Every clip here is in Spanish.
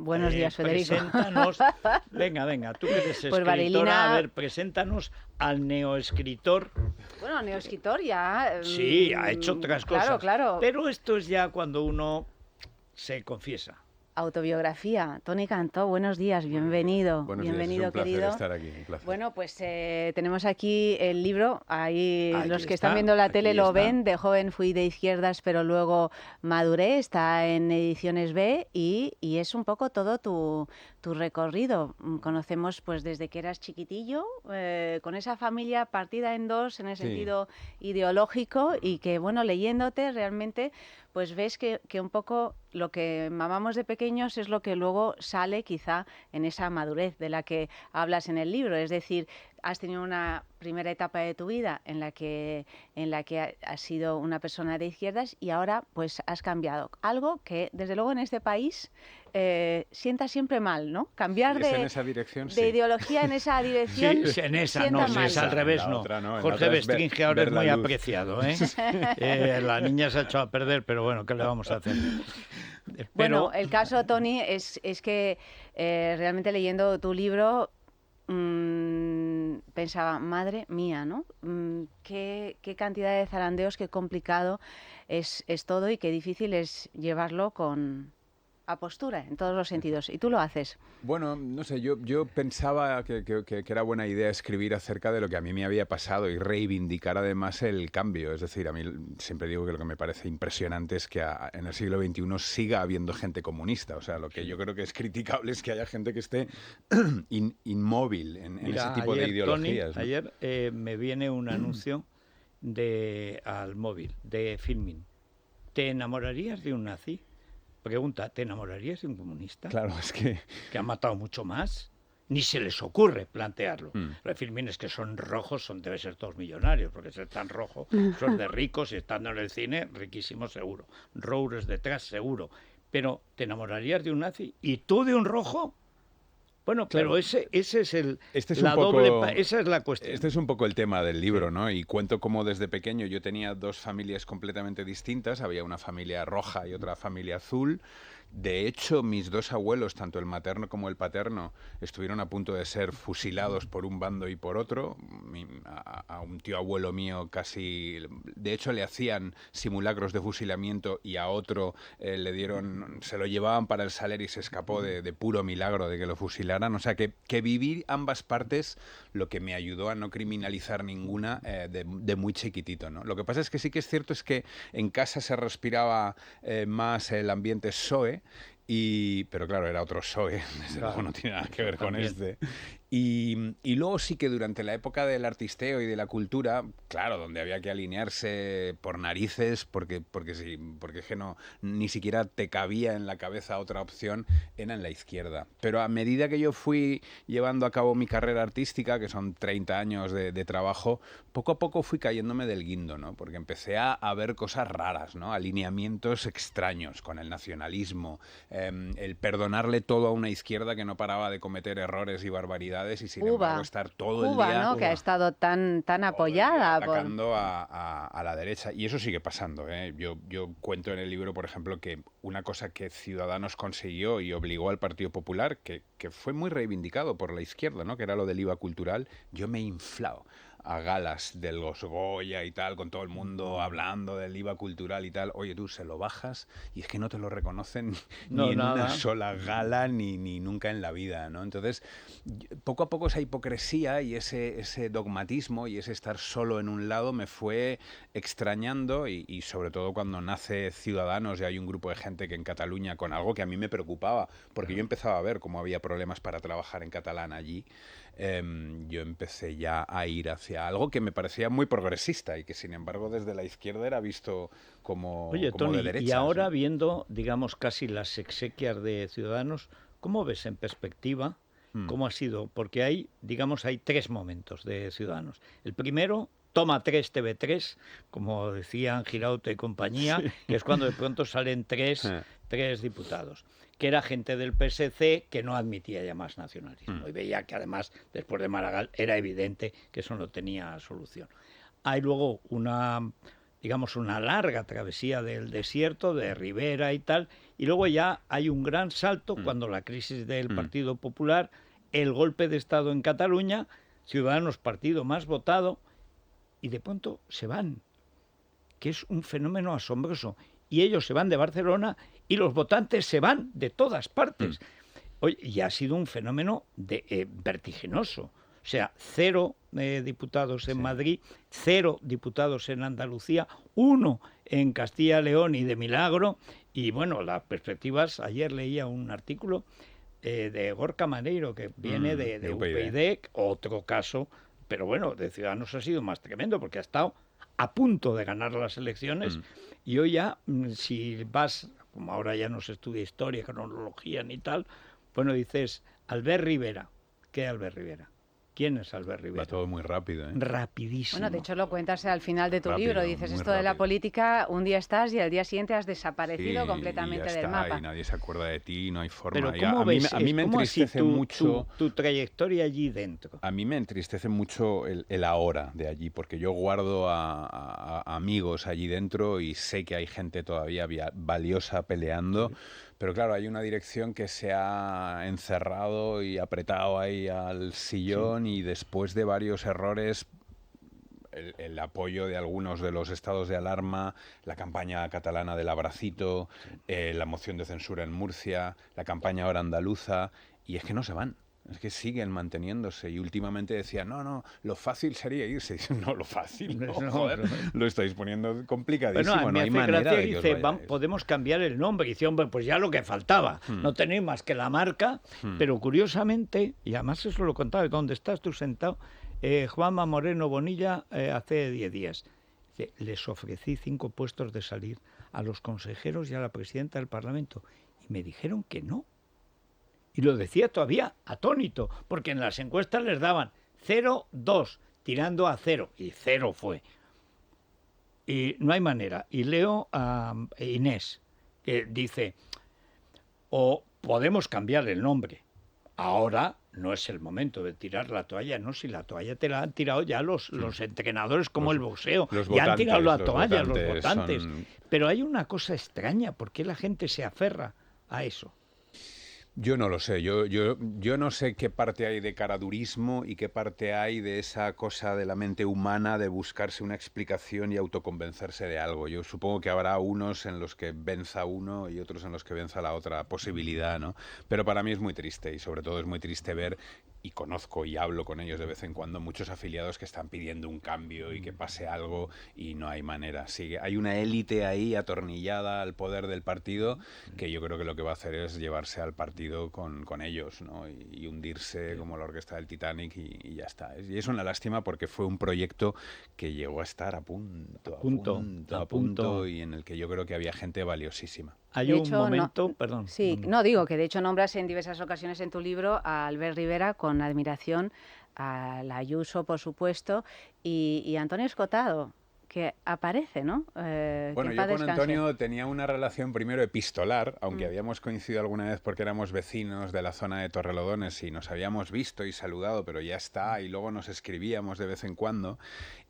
Buenos días, Federico. Preséntanos, venga, tú que eres Pues escritora, Marilina... a ver, preséntanos al neoescritor. Bueno, neoescritor ya... Sí, ha hecho otras cosas, Claro. pero esto es ya cuando uno se confiesa. Autobiografía. Toni Cantó, buenos días, bienvenido. Buenos bienvenido, días, es un placer querido. estar aquí, un placer. Bueno, pues tenemos aquí el libro, ahí Aquí los que está, están viendo la tele aquí lo está. ven, de joven fui de izquierdas, pero luego maduré, está en Ediciones B y es un poco todo tu recorrido. Conocemos pues desde que eras chiquitillo, con esa familia partida en dos en el Sí. sentido ideológico y que, bueno, leyéndote realmente pues ves que un poco lo que mamamos de pequeños es lo que luego sale quizá en esa madurez de la que hablas en el libro. Es decir, has tenido una primera etapa de tu vida en la que has sido una persona de izquierdas y ahora pues has cambiado. Algo que desde luego en este país sienta siempre mal, ¿no? Cambiar ¿Es en esa dirección? de Sí. ideología en esa dirección Sí, en esa, sienta no, mal. es al revés, En la no. otra no, en la Jorge otra es Bestringe ahora ver es la muy luz. apreciado, ¿eh? La niña se ha echado a perder, pero bueno, ¿qué le vamos a hacer? Bueno, Pero, el caso, Toni, es que realmente leyendo tu libro pensaba, madre mía, ¿no? Qué cantidad de zarandeos, qué complicado es todo y qué difícil es llevarlo a postura en todos los sentidos. Y tú lo haces. Bueno, no sé, yo pensaba que era buena idea escribir acerca de lo que a mí me había pasado y reivindicar además el cambio. Es decir, a mí siempre digo que lo que me parece impresionante es que en el siglo XXI siga habiendo gente comunista. O sea, lo que yo creo que es criticable es que haya gente que esté inmóvil en mira, ese tipo de ayer, ideologías, Tony, ¿no? ayer me viene un anuncio al móvil de Filmin. ¿Te enamorarías de un nazi? Pregunta, ¿te enamorarías de un comunista? Claro, es que... Que ha matado mucho más. Ni se les ocurre plantearlo. Mm. Los filmines que son rojos deben ser todos millonarios, porque ser tan rojo son de ricos y estando en el cine, riquísimo seguro. Roures detrás seguro. Pero ¿te enamorarías de un nazi? ¿Y tú de un rojo? Bueno, Claro. pero ese es esa es la cuestión. Este es un poco el tema del libro, ¿no? Y cuento cómo desde pequeño yo tenía dos familias completamente distintas. Había una familia roja y otra familia azul. De hecho, mis dos abuelos, tanto el materno como el paterno, estuvieron a punto de ser fusilados por un bando y por otro. A un tío abuelo mío casi... De hecho, le hacían simulacros de fusilamiento y a otro se lo llevaban para el Saler y se escapó de puro milagro de que lo fusilaran. O sea, que viví ambas partes, lo que me ayudó a no criminalizar ninguna de muy chiquitito, ¿no? Lo que pasa es que sí que es cierto es que en casa se respiraba más el ambiente PSOE, pero claro, era otro PSOE, desde luego no tiene nada que ver con este. Y luego sí que durante la época del artisteo y de la cultura, claro, donde había que alinearse por narices, porque es que no, ni siquiera te cabía en la cabeza otra opción, era en la izquierda. Pero a medida que yo fui llevando a cabo mi carrera artística, que son 30 años de trabajo, poco a poco fui cayéndome del guindo, ¿no? Porque empecé a ver cosas raras, ¿no? Alineamientos extraños con el nacionalismo, el perdonarle todo a una izquierda que no paraba de cometer errores y barbaridades y sin embargo estar todo el día... ¿no? Que ha estado tan apoyada. Atacando a la derecha. Y eso sigue pasando, ¿eh? Yo cuento en el libro, por ejemplo, que una cosa que Ciudadanos consiguió y obligó al Partido Popular, que fue muy reivindicado por la izquierda, ¿no? Que era lo del IVA cultural, yo me he inflado a galas de los Goya y tal, con todo el mundo hablando del IVA cultural y tal. Oye, tú se lo bajas y es que no te lo reconocen ni en una sola gala ni nunca en la vida, ¿no? Entonces, poco a poco esa hipocresía y ese dogmatismo y ese estar solo en un lado me fue extrañando y sobre todo cuando nace Ciudadanos y hay un grupo de gente que en Cataluña, con algo que a mí me preocupaba, porque yo empezaba a ver cómo había problemas para trabajar en catalán allí, yo empecé ya a ir hacia algo que me parecía muy progresista y que sin embargo desde la izquierda era visto como Tony, de derechas, y ahora ¿no? viendo, digamos, casi las exequias de Ciudadanos, ¿cómo ves en perspectiva cómo ha sido? Porque hay tres momentos de Ciudadanos. El primero, toma 3 TV3, como decían Girauta y compañía, sí, que es cuando de pronto salen tres diputados, que era gente del PSC que no admitía ya más nacionalismo y veía que además después de Maragall era evidente que eso no tenía solución. Hay luego una digamos, una larga travesía del desierto, de Rivera y tal, y luego ya hay un gran salto cuando la crisis del Partido Popular, el golpe de Estado en Cataluña, Ciudadanos, partido más votado, y de pronto se van, que es un fenómeno asombroso. Y ellos se van de Barcelona y los votantes se van de todas partes. Oye, y ha sido un fenómeno vertiginoso. O sea, 0 diputados en Madrid, 0 diputados en Andalucía, 1 en Castilla-León y de milagro. Y bueno, las perspectivas, ayer leía un artículo de Gorka Maneiro, que viene de UPyD, otro caso, pero bueno, de Ciudadanos ha sido más tremendo, porque ha estado a punto de ganar las elecciones, y hoy ya, si vas, como ahora ya no se estudia historia, cronología ni tal, bueno, dices, Albert Rivera. ¿Qué Albert Rivera? ¿Quién es Albert Rivera? Va todo muy rápido, ¿eh? Rapidísimo. Bueno, de hecho lo cuentas al final de tu Rápido, libro. Dices, muy esto de la rápido. política, un día estás y al día siguiente has desaparecido Sí, completamente y ya del está, mapa. y nadie se acuerda de ti, no hay forma. Pero Y ¿cómo ves? a mí me ¿Cómo ha sido entristece mucho... tu trayectoria allí dentro? A mí me entristece mucho el ahora de allí, porque yo guardo a amigos allí dentro y sé que hay gente todavía valiosa peleando, pero claro, hay una dirección que se ha encerrado y apretado ahí al sillón y después de varios errores, el apoyo de algunos de los estados de alarma, la campaña catalana del abracito, la moción de censura en Murcia, la campaña ahora andaluza, y es que no se van. Es que siguen manteniéndose y últimamente decían, no, lo fácil sería irse. Y dicen, no, lo fácil, no, joder, lo estáis poniendo complicadísimo, Bueno, no hay me hace manera gracia de que que os dice, vayáis. podemos cambiar el nombre. Y dice, hombre, pues ya lo que faltaba. No tenéis más que la marca, pero curiosamente, y además eso lo contaba, ¿dónde estás tú sentado? Juanma Moreno Bonilla, hace 10 días. Dice, les ofrecí 5 puestos de salir a los consejeros y a la presidenta del Parlamento. Y me dijeron que no. Y lo decía todavía atónito, porque en las encuestas les daban 0, 2, tirando a 0, y 0 fue. Y no hay manera. Y leo a Inés, que dice, o podemos cambiar el nombre. Ahora no es el momento de tirar la toalla, no, si la toalla te la han tirado ya los entrenadores como el boxeo, ya han tirado la toalla los votantes. Pero hay una cosa extraña, ¿por qué la gente se aferra a eso? Yo no lo sé, yo no sé qué parte hay de caradurismo y qué parte hay de esa cosa de la mente humana de buscarse una explicación y autoconvencerse de algo. Yo supongo que habrá unos en los que venza uno y otros en los que venza la otra posibilidad, ¿no? Pero para mí es muy triste y sobre todo es muy triste ver, y conozco y hablo con ellos de vez en cuando, muchos afiliados que están pidiendo un cambio y que pase algo y no hay manera. Sigue, hay una élite ahí atornillada al poder del partido que yo creo que lo que va a hacer es llevarse al partido con ellos, ¿no? Y hundirse como la orquesta del Titanic y ya está. Y es una lástima porque fue un proyecto que llegó a estar a punto y en el que yo creo que había gente valiosísima. Hay De un hecho, momento, perdón. Sí, no digo que de hecho nombras en diversas ocasiones en tu libro a Albert Rivera con admiración, a la Ayuso, por supuesto, y Antonio Escotado, que aparece, ¿no? Bueno, yo con Antonio tenía una relación primero epistolar, aunque habíamos coincidido alguna vez porque éramos vecinos de la zona de Torrelodones y nos habíamos visto y saludado, pero ya está, y luego nos escribíamos de vez en cuando.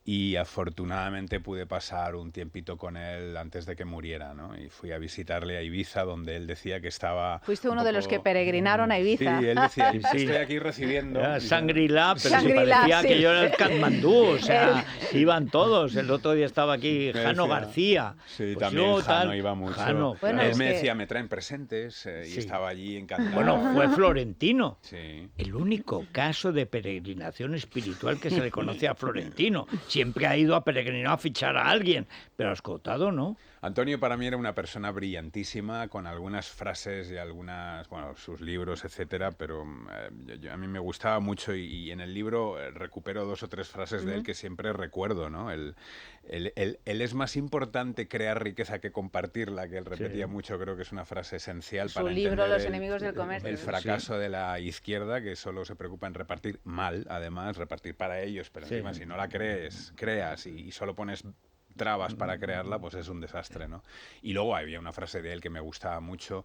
Y afortunadamente pude pasar un tiempito con él antes de que muriera, ¿no? Y fui a visitarle a Ibiza, donde él decía que estaba... Fuiste uno de los que peregrinaron a Ibiza. Sí, él decía, estoy aquí recibiendo... Era Shangri-La, pero Shangri-La, se parecía sí. que yo era el Katmandú, o sea, iban todos. El otro día estaba aquí Me Jano decía, García. Sí, Pues también yo, Jano tal, iba mucho. Jano, Bueno, Él es me que- decía, me traen presentes, y Sí. estaba allí encantado. Bueno, fue Florentino. Sí. El único caso de peregrinación espiritual que se le conoce a Florentino. Siempre ha ido a peregrinar a fichar a alguien, pero a Escotado no. Antonio para mí era una persona brillantísima, con algunas frases y algunas, bueno, sus libros, etcétera, pero a mí me gustaba mucho y en el libro recupero 2 o 3 frases de él que siempre recuerdo, ¿no? Él es más importante crear riqueza que compartirla, que él repetía mucho, creo que es una frase esencial Su para libro entender Los enemigos del comercio. el fracaso de la izquierda, que solo se preocupa en repartir mal, además, repartir para ellos, pero encima si no la creas y solo pones trabas para crearla, pues es un desastre, ¿no? Y luego había una frase de él que me gustaba mucho,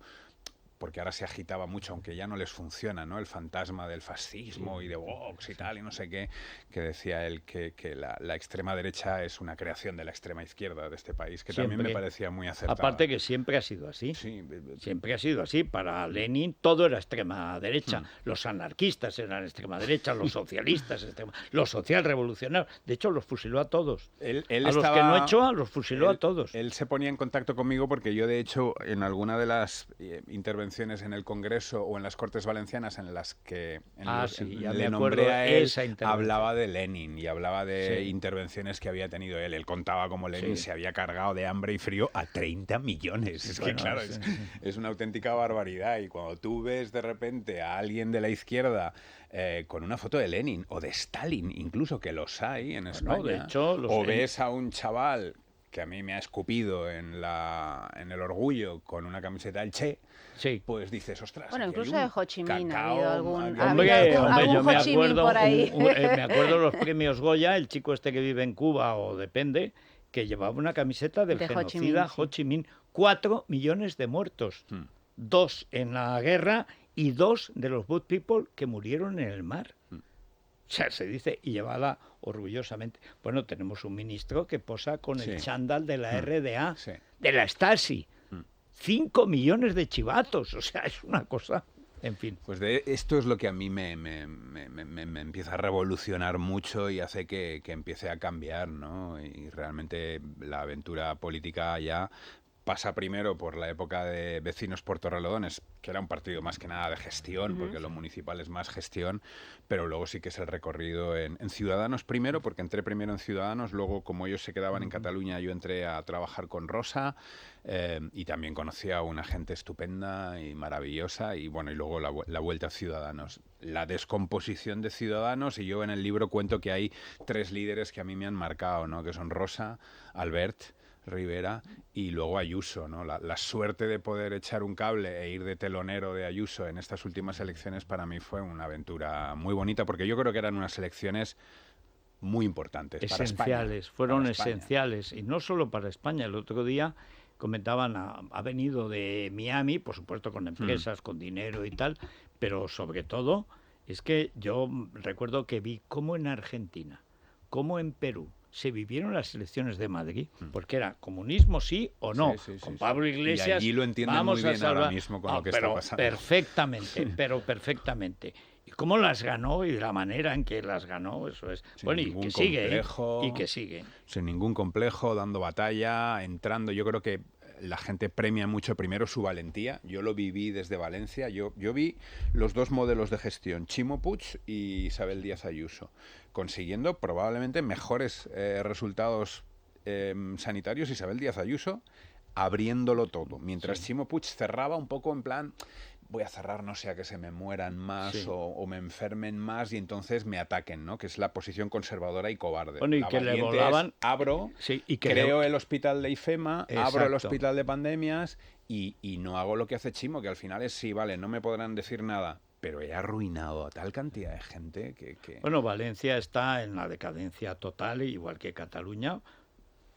porque ahora se agitaba mucho, aunque ya no les funciona, ¿no? El fantasma del fascismo y de Vox y tal, y no sé qué, que decía él que la extrema derecha es una creación de la extrema izquierda de este país, que también me parecía muy acertada. Aparte que siempre ha sido así. Sí. Siempre ha sido así. Para Lenin todo era extrema derecha. Los anarquistas eran extrema derecha, los socialistas, los socialrevolucionarios. De hecho, los fusiló a todos. Él a los que no echó, los fusiló a todos. Él se ponía en contacto conmigo porque yo, de hecho, en alguna de las intervenciones en el Congreso o en las Cortes Valencianas en las que le nombré a él, hablaba de Lenin y hablaba de intervenciones que había tenido él. Él contaba cómo Lenin se había cargado de hambre y frío a 30 millones. Es que, claro, es una auténtica barbaridad. Y cuando tú ves de repente a alguien de la izquierda con una foto de Lenin o de Stalin, incluso, que los hay en España, de hecho, o ves a un chaval que a mí me ha escupido en el orgullo con una camiseta del Che, pues dices, ostras. Bueno, incluso de Ho Chi Minh ha habido algún yo me Ho Chi Minh por ahí. Me acuerdo los premios Goya, el chico este que vive en Cuba o depende, que llevaba una camiseta del genocida Ho Chi Minh. 4 millones de muertos, 2 en la guerra y 2 de los Boat People que murieron en el mar. O sea, se dice, y llevada orgullosamente. Bueno, tenemos un ministro que posa con el chándal de la RDA, de la Stasi. 5 millones de chivatos, o sea, es una cosa, en fin. Pues esto es lo que a mí me empieza a revolucionar mucho y hace que empiece a cambiar, ¿no? Y realmente la aventura política ya pasa primero por la época de Vecinos por Torrelodones, que era un partido más que nada de gestión, porque lo municipal es más gestión, pero luego sí que es el recorrido en Ciudadanos primero, porque entré primero en Ciudadanos, luego como ellos se quedaban en Cataluña, yo entré a trabajar con Rosa, y también conocí a una gente estupenda y maravillosa, y bueno, y luego la vuelta a Ciudadanos. La descomposición de Ciudadanos, y yo en el libro cuento que hay 3 líderes que a mí me han marcado, ¿no? Que son Rosa, Albert Rivera y luego Ayuso, ¿no? La suerte de poder echar un cable e ir de telonero de Ayuso en estas últimas elecciones para mí fue una aventura muy bonita, porque yo creo que eran unas elecciones muy importantes esenciales, para España. Fueron esenciales, y no solo para España. El otro día comentaban, ha venido de Miami, por supuesto con empresas, con dinero y tal, pero sobre todo es que yo recuerdo que vi cómo en Argentina, cómo en Perú, se vivieron las elecciones de Madrid, porque era comunismo sí o no, con Pablo Iglesias. Y allí lo entienden muy bien ahora mismo con lo que está pasando. Perfectamente, pero perfectamente. Y cómo las ganó y la manera en que las ganó, eso es. Bueno, y que sigue, y que sigue. Sin ningún complejo, dando batalla, entrando. Yo creo que la gente premia mucho primero su valentía. Yo lo viví desde Valencia. Yo vi los 2 modelos de gestión, Chimo Puig y Isabel Díaz Ayuso, consiguiendo probablemente mejores resultados sanitarios. Isabel Díaz Ayuso abriéndolo todo, mientras Chimo Puig cerraba un poco en plan, voy a cerrar, no sea que se me mueran más o me enfermen más y entonces me ataquen, ¿no? Que es la posición conservadora y cobarde. Bueno, y que le volaban... abro, y creo el hospital de IFEMA, abro el hospital de pandemias y no hago lo que hace Chimo, que al final es, sí, vale, no me podrán decir nada, pero he arruinado a tal cantidad de gente que... Bueno, Valencia está en la decadencia total, igual que Cataluña,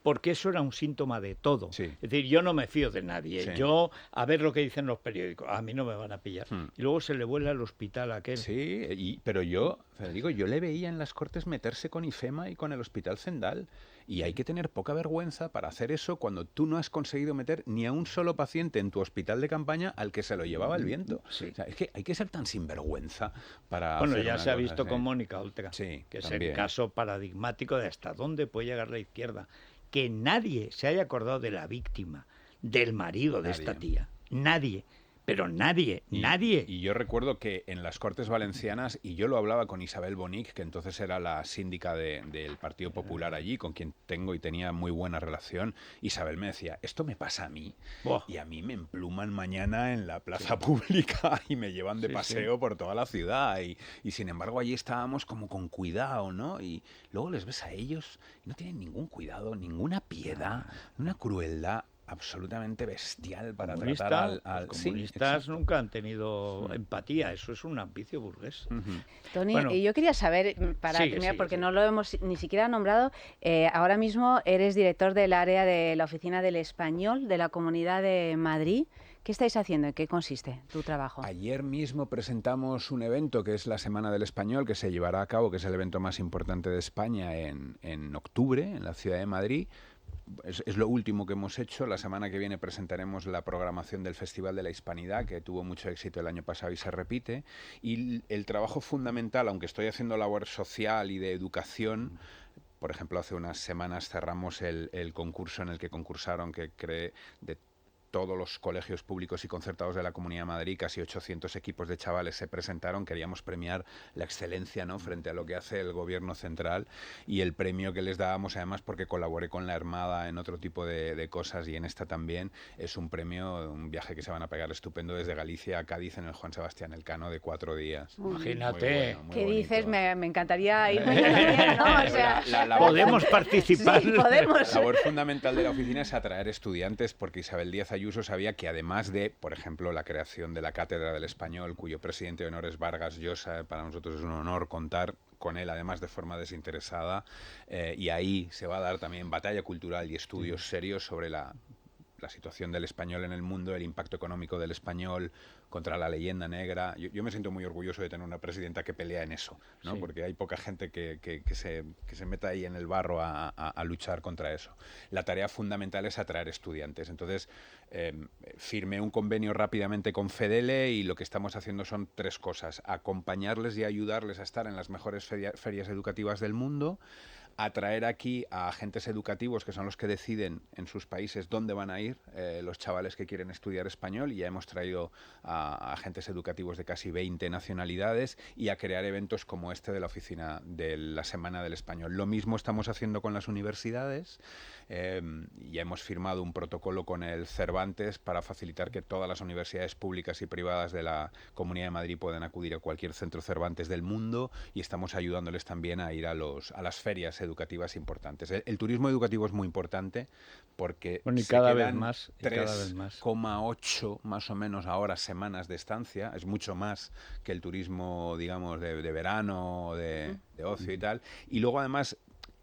porque eso era un síntoma de todo. Es decir, yo no me fío de nadie. Yo, a ver lo que dicen los periódicos, a mí no me van a pillar. Y luego se le vuela al hospital a aquel. Sí, pero yo, Federico, yo le veía en las Cortes meterse con IFEMA y con el Hospital Zendal. Y hay que tener poca vergüenza para hacer eso cuando tú no has conseguido meter ni a un solo paciente en tu hospital de campaña al que se lo llevaba el viento. O sea, es que hay que ser tan sinvergüenza para... Bueno, ya se ha visto con Mónica Oltra, que es el caso paradigmático de hasta dónde puede llegar la izquierda. Que nadie se haya acordado de la víctima, del marido de esta tía. Nadie. Pero nadie. Y yo recuerdo que en las Cortes Valencianas, y yo lo hablaba con Isabel Bonic, que entonces era la síndica del Partido Popular allí, con quien tengo y tenía muy buena relación, Isabel me decía, esto me pasa a mí, y a mí me empluman mañana en la plaza pública y me llevan de paseo por toda la ciudad, y sin embargo allí estábamos como con cuidado, ¿no? Y luego les ves a ellos y no tienen ningún cuidado, ninguna piedad, una crueldad absolutamente bestial para tratar al... Los comunistas nunca han tenido empatía, eso es un vicio burgués. Tony, bueno, yo quería saber, porque no lo hemos ni siquiera nombrado, ahora mismo eres director del área de la Oficina del Español de la Comunidad de Madrid, ¿Qué estáis haciendo? ¿En qué consiste tu trabajo? Ayer mismo presentamos un evento que es la Semana del Español, que se llevará a cabo, que es el evento más importante de España en octubre, en la ciudad de Madrid. Es lo último que hemos hecho. La semana que viene presentaremos la programación del Festival de la Hispanidad, que tuvo mucho éxito el año pasado y se repite. Y el trabajo fundamental, aunque estoy haciendo labor social y de educación, por ejemplo, hace unas semanas cerramos el concurso en el que concursaron, que cree de todos los colegios públicos y concertados de la Comunidad de Madrid, casi 800 equipos de chavales se presentaron. Queríamos premiar la excelencia, ¿no?, frente a lo que hace el gobierno central, y el premio que les dábamos, además porque colaboré con la Armada en otro tipo de cosas y en esta también, es un premio, un viaje que se van a pegar estupendo desde Galicia a Cádiz en el Juan Sebastián Elcano de 4 días. Imagínate. Muy ¿Qué bonito. dices? Me encantaría irme también, ¿no? O sea, Podemos participar. sí, podemos. La labor fundamental de la oficina es atraer estudiantes, porque Isabel Díaz Ayuso sabía que además de, por ejemplo, la creación de la Cátedra del Español, cuyo presidente de honor es Vargas Llosa, para nosotros es un honor contar con él, además de forma desinteresada, y ahí se va a dar también batalla cultural y estudios serios sobre la situación del español en el mundo, el impacto económico del español contra la leyenda negra. Yo me siento muy orgulloso de tener una presidenta que pelea en eso, ¿no? Sí. Porque hay poca gente que se meta ahí en el barro a luchar contra eso. La tarea fundamental es atraer estudiantes. Entonces, firmé un convenio rápidamente con Fedele y lo que estamos haciendo son 3 cosas: acompañarles y ayudarles a estar en las mejores ferias educativas del mundo, atraer aquí a agentes educativos, que son los que deciden en sus países dónde van a ir los chavales que quieren estudiar español, y ya hemos traído a agentes educativos de casi 20 nacionalidades, y a crear eventos como este de la oficina de la Semana del Español. Lo mismo estamos haciendo con las universidades. Ya hemos firmado un protocolo con el Cervantes para facilitar que todas las universidades públicas y privadas de la Comunidad de Madrid puedan acudir a cualquier centro Cervantes del mundo, y estamos ayudándoles también a ir a las ferias educativas importantes. El turismo educativo es muy importante porque Bueno, y se cada vez quedan más, y cada vez más. 3,8 más o menos ahora semanas de estancia. Es mucho más que el turismo, digamos, de verano, de ocio y tal. Y luego, además,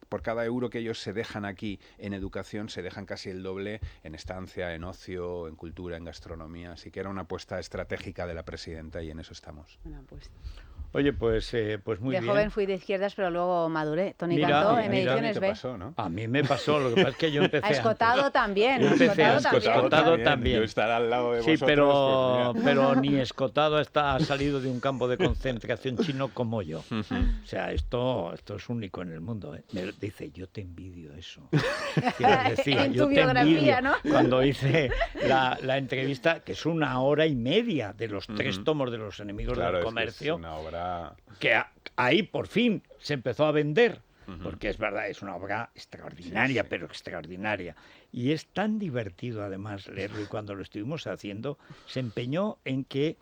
por cada euro que ellos se dejan aquí en educación, se dejan casi el doble en estancia, en ocio, en cultura, en gastronomía. Así que era una apuesta estratégica de la presidenta y en eso estamos. Bueno, pues, Oye, pues muy de bien. joven fui de izquierdas, pero luego maduré. Tony Mira, Cantó en mira, Ediciones ¿Te B. pasó, no? A mí me pasó, lo que pasa es que yo empecé A Escotado antes. también. Yo empecé Escotado a también. Escotado también. Yo estar al lado de Sí, vosotros, pero, pues mira. pero ni Escotado ha salido de un campo de concentración chino como yo. O sea, esto es único en el mundo, ¿eh? Me dice, yo te envidio eso. Y les decía, En tu yo te biografía, envidio. ¿no? Cuando hice la entrevista, que es 1 hora y media de los 3 tomos de los enemigos Claro, del es que comercio, es una obra... que ahí por fin se empezó a vender, porque es verdad, es una obra extraordinaria, Sí, sí. pero extraordinaria. Y es tan divertido además leerlo, y cuando lo estuvimos haciendo se empeñó en que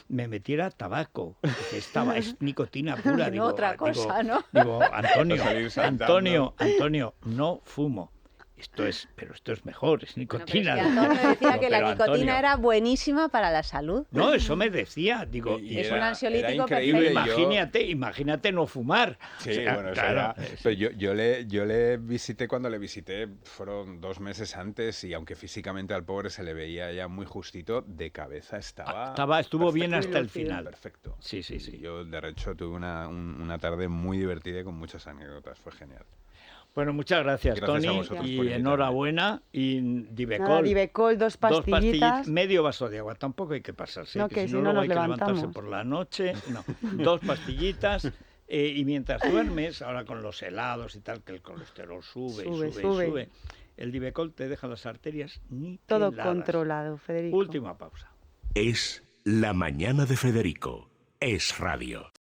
me metiera tabaco, que es nicotina pura. No, otra cosa, ¿no? Digo, Antonio, Para salir saltando. Antonio, no fumo. Esto es mejor, es Bueno, pero es nicotina. que Antonio decía que la Pero, nicotina Antonio, era buenísima para la salud. No, eso me decía, digo, Y Es era- un ansiolítico era increíble. perfecto. Imagínate no fumar. Sí, O sea, bueno, eso claro, era- Pero yo le visité, cuando le visité fueron 2 meses antes, y aunque físicamente al pobre se le veía ya muy justito, de cabeza estuvo bien perfecto. hasta el final. Perfecto. Sí, sí, sí. Yo, de hecho, tuve una tarde muy divertida y con muchas anécdotas. Fue genial. Bueno, muchas gracias, Gracias a Tony, vosotros por y invitarme. enhorabuena. Y Nada, Divecol, Divecol, 2 pastillitas. medio vaso de agua, tampoco hay que pasarse, No, que que si si no no luego nos hay que levantarse levantamos. por la noche. No, 2 pastillitas. Y mientras duermes, ahora con los helados y tal, que el colesterol sube, Sube. el Divecol te deja las arterias Todo niveladas. controlado, Federico. Última pausa. Es La mañana de Federico. Es radio.